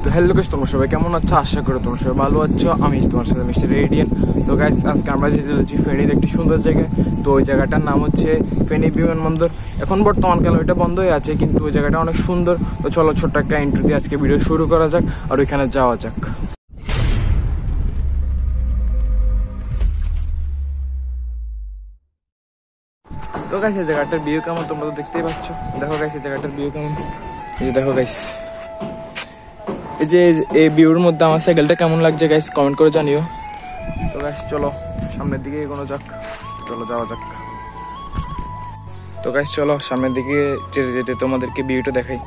তো hello guys, তোমরা সবাই কেমন আছো? আশা করি তোমরা সবাই ভালো আছো। আমি তোমার সাথে মিস্টার রেডিয়ান। তো গাইস, আজকে আমরা যেতে যাচ্ছি ফেনীর একটি সুন্দর জায়গায়। তো ওই জায়গাটার নাম হচ্ছে ফেনী বিমানবন্দর। এখন বর্তমান কালে ওইটা বন্ধ হয়ে আছে, কিন্তু ওই জায়গাটা অনেক সুন্দর। তো চলো ছোট্ট একটা ইন্ট্রো দিয়ে আজকে ভিডিও শুরু করা যাক আর ওইখানে যাওয়া যাক। তো গাইস, এই জায়গাটার ভিউ কেমন তোমরা তো দেখতেই পাচ্ছ। দেখো গাইস, এই জায়গাটার ভিউ কেমন। এই দেখো গাইস, এই যে এই ভিউর মধ্যে আমার সাইকেলটা কেমন লাগছে গাইস কমেন্ট করে জানিও। তো গাইস চলো সামনের দিকে এগোনো যাক, চলো যাওয়া যাক। তো গাইস চলো সামনের দিকে যেতে যেতে তোমাদেরকে ভিউটা দেখাই।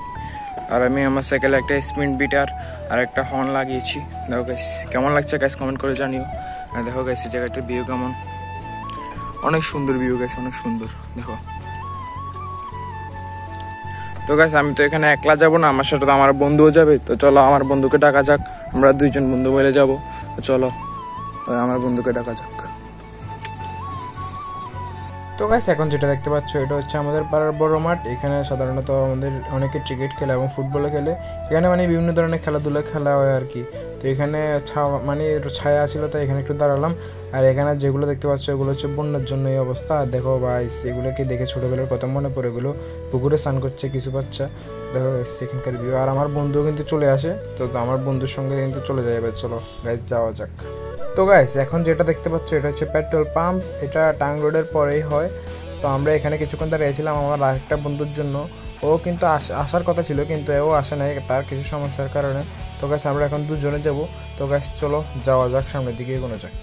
আর আমি আমার সাইকেলে একটা স্পিড বিটার আর একটা হর্ন লাগিয়েছি। দেখো গাইস কেমন লাগছে গাইস কমেন্ট করে জানিও। আর দেখো গাইস এই জায়গাটার ভিউ কেমন, অনেক সুন্দর ভিউ গাইস, অনেক সুন্দর। দেখো তো গাইস, আমি তো এখানে একলা যাবো না, আমার সাথে তো আমার বন্ধুও যাবে। তো চলো আমার বন্ধুকে ডাকা যাক, আমরা দুইজন বন্ধু মিলে যাবো। তো চলো আমার বন্ধুকে ডাকা যাক। তো গাইস, এখন যেটা দেখতে পাচ্ছ এটা হচ্ছে আমাদের পাড়ার বড় মাঠ। এখানে সাধারণত আমাদের অনেকে ক্রিকেট খেলে এবং ফুটবলও খেলে। এখানে মানে বিভিন্ন ধরনের খেলাধুলা খেলা হয় আর কি। তো এখানে ছায়া ছিল, তাই এখানে একটু দাঁড়ালাম। আর এখানে যেগুলো দেখতে পাচ্ছ এগুলো হচ্ছে বন্যার জন্য এই অবস্থা। আর দেখো গাইস, এগুলোকে দেখে ছোটোবেলার কথা মনে পড়ে। এগুলো পুকুরে স্নান করছে কিছু বাচ্চা। দেখো গাইস এখানকার ভিউ। আর আমার বন্ধুও কিন্তু চলে আসে, তো আমার বন্ধুর সঙ্গে কিন্তু চলে যাবে। চলো গাইস যাওয়া যাক। তো গাইস, এখন যেটা দেখতে পাচ্ছ এটা হচ্ছে পেট্রোল পাম্প। এটা টাং রোডের পরেই হয়। তো আমরা এখানে কিছুক্ষণ দাঁড়িয়েছিলাম আমার আরেকটা বন্ধুর জন্য। ও কিন্তু আসার কথা ছিল, কিন্তু ও আসে নাই তার কিছু সমস্যার কারণে। তো গাইস আমরা এখন দুজনে যাব। তো গাইস চলো যাওয়া যাক, সামনের দিকে এগোনো যাক।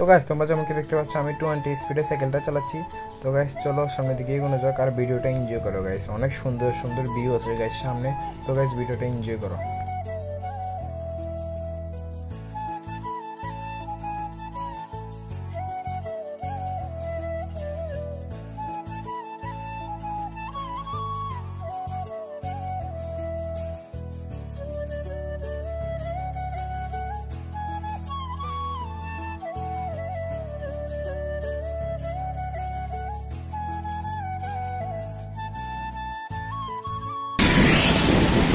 তো গাইস, তোমরা যেমন কি দেখতে পাচ্ছ আমি 20 স্পিডে সাইকেলটা চালাচ্ছি। তো গাইস চলো সামনের দিকে এগোনো যাক আর ভিডিওটা এনজয় করো গাইস। অনেক সুন্দর সুন্দর ভিউ আছে গাইস সামনে। তো গাইস ভিডিওটা এনজয় করো।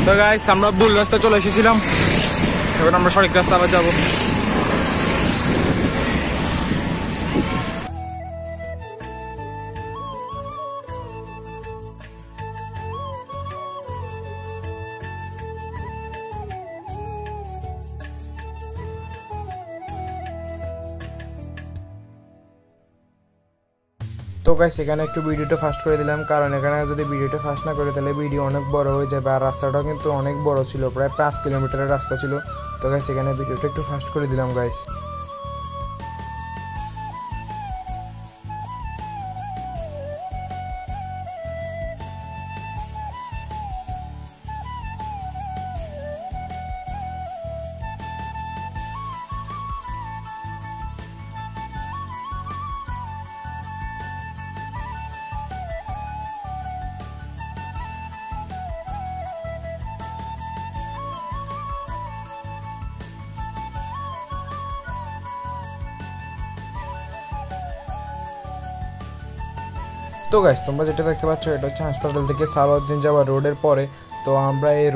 তো গাইস, আমরা ভুল রাস্তা চলে এসেছিলাম, এবার আমরা সঠিক রাস্তা আবার যাবো। তো গাইস, এখানে একটু ভিডিওটা ফাস্ট করে দিলাম, কারণ এখানে যদি ভিডিওটা ফাস্ট না করে তাহলে ভিডিও অনেক বড় হয়ে যাবে। আর রাস্তাটাও কিন্তু অনেক বড় ছিল, প্রায় 5 কিলোমিটারের রাস্তা ছিল। তো গাইস এখানে ভিডিওটা একটু ফাস্ট করে দিলাম গাইস। তো গাইস, তোমরা যেটা দেখতে পাচ্ছ এটা হচ্ছে হাসপাতাল থেকে সালাউদ্দিন যাওয়ার রোডের পরে। তো আমরা এই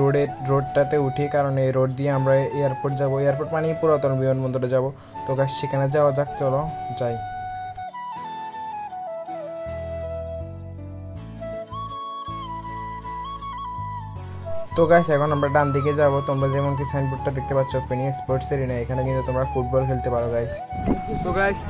রোডটাতে উঠি, কারণ এই রোড দিয়ে আমরা এয়ারপোর্ট যাব। এয়ারপোর্ট মানে পুরাতন বিমানবন্দরে যাব। তো গাইস সেখানে যাওয়া যাক, চলো যাই। তো গাইস এখন আমরা ডান দিকে যাব। তোমরা যেমন কি সাইনবোর্ডটা দেখতে পাচ্ছ ফেনী স্পোর্টস এরিনা, এখানে কিন্তু তোমরা ফুটবল খেলতে পারো গাইস। তো গাইস,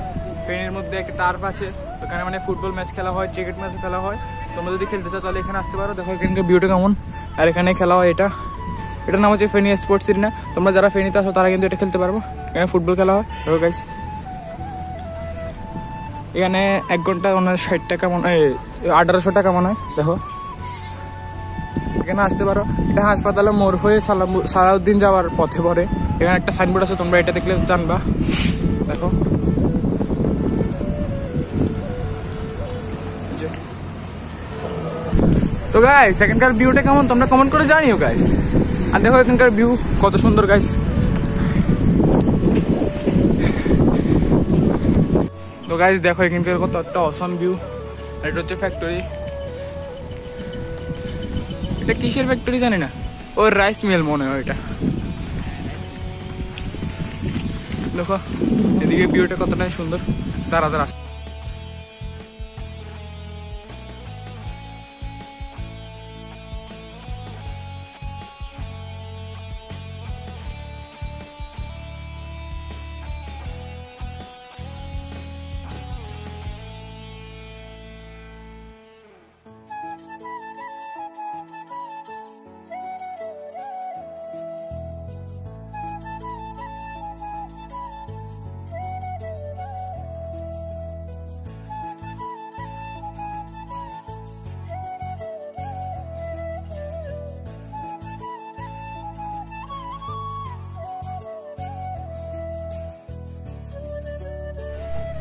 ফেনীর মধ্যে একটা টার্ফ আছে, ওখানে মানে ফুটবল ম্যাচ খেলা হয়, ক্রিকেট ম্যাচ খেলা হয়। তোমরা যদি খেলতে চাও তাহলে এখানে আসতে পারো। দেখো এখানকার ভিউটা কেমন। আর এখানে খেলা হয়, এটার নাম হচ্ছে ফেনী স্পোর্টস এরিনা। তোমরা যারা ফেনীতে আসো তারা কিন্তু এটা খেলতে পারবো। এখানে ফুটবল খেলা হয়। দেখো গাইস, এখানে 1 ঘন্টা 60 টাকা মনে হয়, 1800 টাকা মনে হয়। দেখো এখানে আসতে পারো। এটা হাসপাতালে মোড় হয়ে সালাউদ্দিন যাওয়ার পথে পড়ে। এখানে একটা সাইনবোর্ড আছে, তোমরা এটা দেখলে জানবা। দেখো তো গাইস, এখানকার ভিউটা কেমন তোমরা কমেন্ট করে জানিও গাইস। আর দেখো এখানকার ভিউ কত সুন্দর গাইস। তো গাইস দেখো এখানকার কত একটা অসম ভিউ। এটা হচ্ছে ফ্যাক্টরি, এটা কিসের ফ্যাক্টরি জানি না, ও রাইস মিল মনে হয় এটা। দেখো এদিকে ভিউটা কতটাই সুন্দর, তারা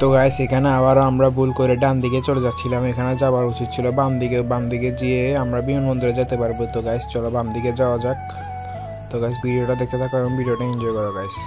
তো গাইস এখানে আবারও আমরা ভুল করে ডান দিকে চলে যাচ্ছিলাম, এখানে যাওয়ার উচিত ছিল বাম দিকে গিয়ে আমরা বিমানবন্দরে যেতে পারবো। তো গাইস চলো বাম দিকে যাওয়া যাক। তো গাইস ভিডিওটা দেখতে থাকো এবং ভিডিওটা এনজয় করো গাইস।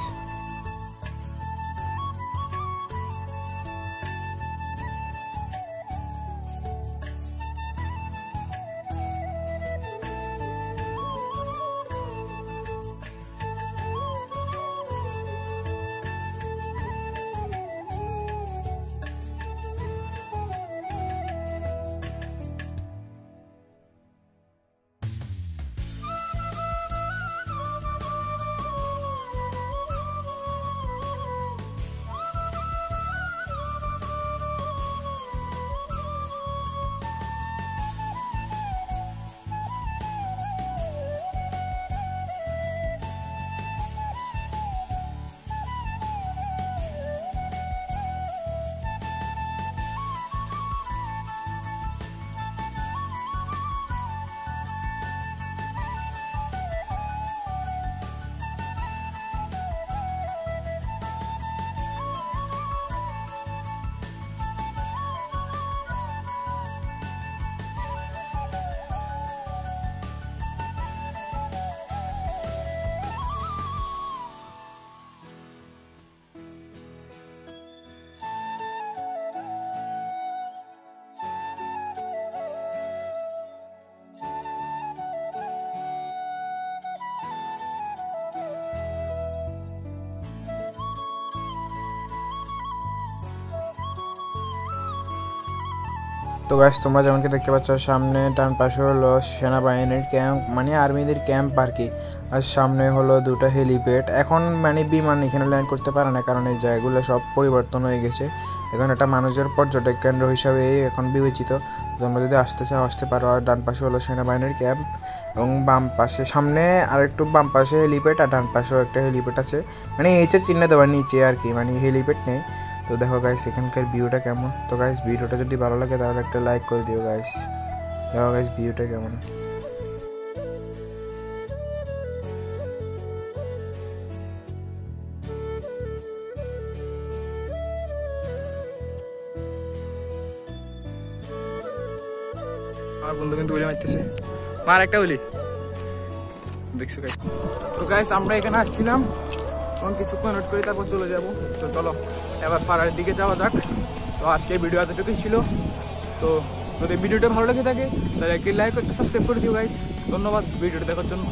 তো গাইস তোমরা যেমনকি দেখতে পাচ্ছ সামনে ডান পাশে হলো সেনাবাহিনীর ক্যাম্প, মানে আর্মিদের ক্যাম্প আর কি। আর সামনে হলো দুটো হেলিপ্যাড। এখন মানে বিমান এখানে ল্যান্ড করতে পারে না, কারণ এই জায়গাগুলো সব পরিবর্তন হয়ে গেছে। এখন এটা মানুষের পর্যটক কেন্দ্র হিসাবে এখন বিবেচিত। তোমরা যদি আসতে চাও আসতে পারো। আর ডান পাশে হলো সেনাবাহিনীর ক্যাম্প এবং বাম পাশে সামনে আর একটু বাম পাশে হেলিপ্যাড, আর ডান পাশেও একটা হেলিপ্যাড আছে, মানে এইচের চিহ্ন দেওয়ার নিচে আর কি, মানে হেলিপ্যাড নেই। তো দেখো গাইস এখানকার ভিউটা কেমন। তো গাইস ভিডিওটা যদি ভালো লাগে তাহলে একটা লাইক করে দিও গাইস। দেখো গাইস ভিউটা কেমন। আমার বন্ধু কিন্তু উলি মারতেছে, মার একটা উলি দেখছো গাইস। তো গাইস আমরা এখানে আসছিলাম এবং কিছুক্ষণ ওয়েট করে তারপর চলে যাব। তো চলো এবার পাড়ার দিকে যাওয়া যাক। তো আজকে ভিডিও এতটুকুই ছিল। তো যদি ভিডিওটা ভালো লাগে থাকে তাহলে একটি লাইক সাবস্ক্রাইব করে দিও গাইস। ধন্যবাদ ভিডিওটা দেখার জন্য।